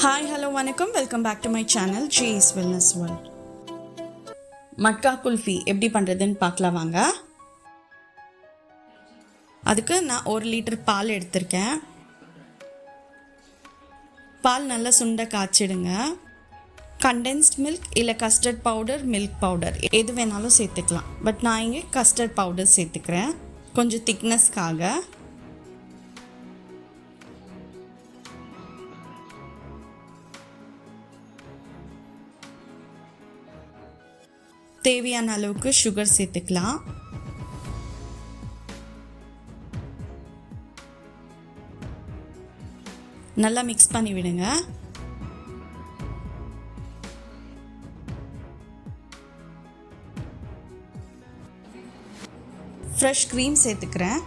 Hi, hello, vanakkam. Welcome back to my channel, J's Wellness World. Matka Kulfi எப்படி பண்றதுன்னு பார்க்கலாம் வாங்க. அதுக்கு நான் 1 லிட்டர் பால் எடுத்திருக்கேன். பால் நல்லா சுண்ட காய்ச்சிடுங்க. condensed milk இல்ல custard powder, milk powder எது வேணாலும் சேர்த்துக்கலாம். பட் நான் இங்கே custard powder சேர்த்துக்கிறேன். கொஞ்சம் திக்னஸ்க்காக. தேவையான அளவுக்கு சுகர் சேர்த்துக்கலாம். நல்லா மிக்ஸ் பண்ணி விடுங்க. ஃப்ரெஷ் க்ரீம் சேர்த்துக்கிறேன்.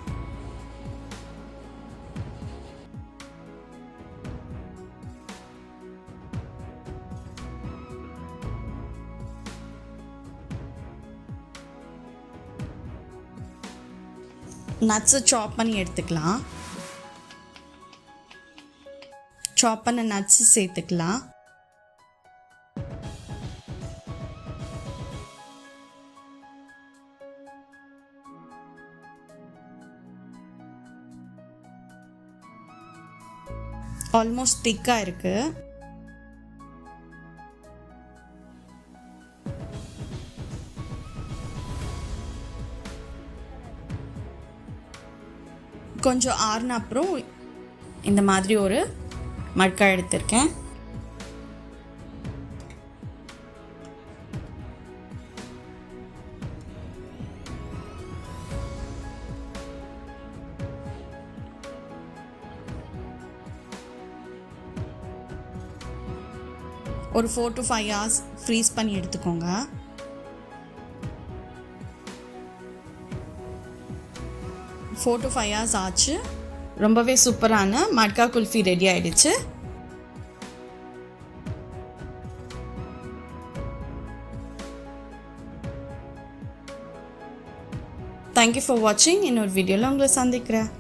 நட்ஸை சாப் பண்ணி எடுத்துக்கலாம். சாப் பண்ண நட்ஸ் சேர்த்துக்கலாம். ஆல்மோஸ்ட் திக்காக இருக்கு. கொஞ்சம் ஆறுன அப்புறம் இந்த மாதிரி ஒரு மட்கா எடுத்திருக்கேன். ஒரு 4 to 5 hours ஃப்ரீஸ் பண்ணி எடுத்துக்கோங்க. 4 to 5 hours ஆச்சு. ரொம்பவே சூப்பரான மட்கா குல்ஃபி ரெடி ஆயிடுச்சு. தேங்க்யூ ஃபார் வாட்சிங். இன்னொரு வீடியோவில் உங்களை சந்திக்கிறேன்.